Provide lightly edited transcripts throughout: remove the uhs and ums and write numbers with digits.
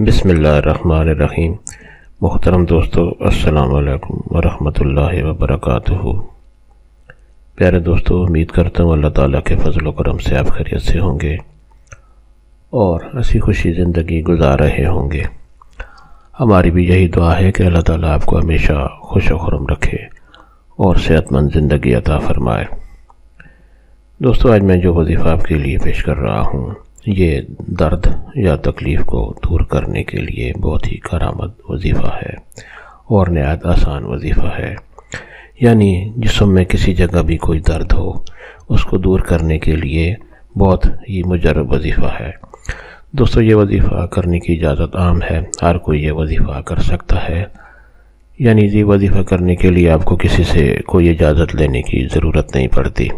بسم اللہ الرحمن الرحیم۔ محترم دوستو، السلام علیکم ورحمۃ اللہ وبرکاتہ۔ پیارے دوستو، امید کرتا ہوں اللہ تعالیٰ کے فضل و کرم سے آپ خیریت سے ہوں گے اور ہنسی خوشی زندگی گزار رہے ہوں گے۔ ہماری بھی یہی دعا ہے کہ اللہ تعالیٰ آپ کو ہمیشہ خوش و خرم رکھے اور صحت مند زندگی عطا فرمائے۔ دوستو، آج میں جو وظیفہ آپ کے لیے پیش کر رہا ہوں یہ درد یا تکلیف کو دور کرنے کے لیے بہت ہی کارآمد وظیفہ ہے اور نہایت آسان وظیفہ ہے۔ یعنی جسم میں کسی جگہ بھی کوئی درد ہو اس کو دور کرنے کے لیے بہت ہی مجرب وظیفہ ہے۔ دوستو، یہ وظیفہ کرنے کی اجازت عام ہے، ہر کوئی یہ وظیفہ کر سکتا ہے۔ یعنی یہ وظیفہ کرنے کے لیے آپ کو کسی سے کوئی اجازت لینے کی ضرورت نہیں پڑتی۔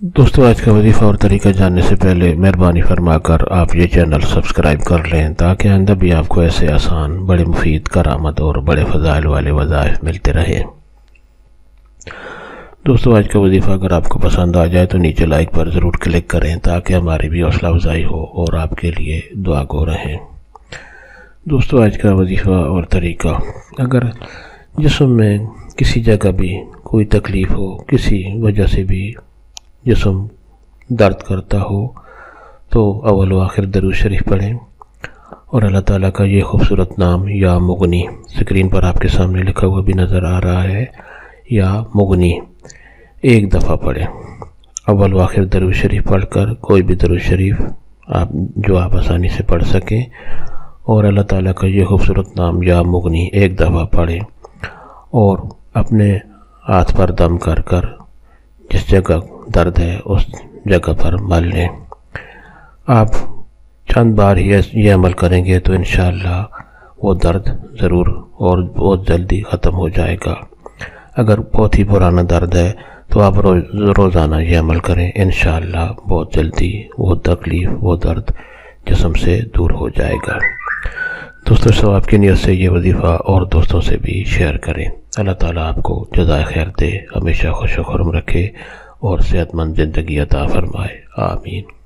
دوستو، آج کا وظیفہ اور طریقہ جاننے سے پہلے مہربانی فرما کر آپ یہ چینل سبسکرائب کر لیں تاکہ آئندہ بھی آپ کو ایسے آسان، بڑے مفید، کارآمد اور بڑے فضائل والے وظائف ملتے رہیں۔ دوستو، آج کا وظیفہ اگر آپ کو پسند آ جائے تو نیچے لائک پر ضرور کلک کریں تاکہ ہماری بھی حوصلہ افزائی ہو اور آپ کے لیے دعا گو رہیں۔ دوستو، آج کا وظیفہ اور طریقہ، اگر جسم میں کسی جگہ بھی کوئی تکلیف ہو، کسی وجہ سے بھی جسم درد کرتا ہو تو اول و آخر درود شریف پڑھیں اور اللہ تعالیٰ کا یہ خوبصورت نام یا مغنی، اسکرین پر آپ کے سامنے لکھا ہوا بھی نظر آ رہا ہے، یا مغنی، ایک دفعہ پڑھیں۔ اول و آخر درود شریف پڑھ کر کوئی بھی درود شریف جو آپ آسانی سے پڑھ سکیں اور اللہ تعالیٰ کا یہ خوبصورت نام یا مغنی ایک دفعہ پڑھیں اور اپنے ہاتھ پر دم کر کر جس جگہ درد ہے اس جگہ پر مل لیں۔ آپ چند بار ہی یہ عمل کریں گے تو انشاءاللہ وہ درد ضرور اور بہت جلدی ختم ہو جائے گا۔ اگر بہت ہی پرانا درد ہے تو آپ روزانہ یہ عمل کریں، انشاءاللہ بہت جلدی وہ تکلیف، وہ درد جسم سے دور ہو جائے گا۔ دوستو، ثواب کی نیت سے یہ وظیفہ اور دوستوں سے بھی شیئر کریں۔ اللہ تعالیٰ آپ کو جزائے خیر دے، ہمیشہ خوش و خرم رکھے اور صحت مند زندگی عطا فرمائے۔ آمین۔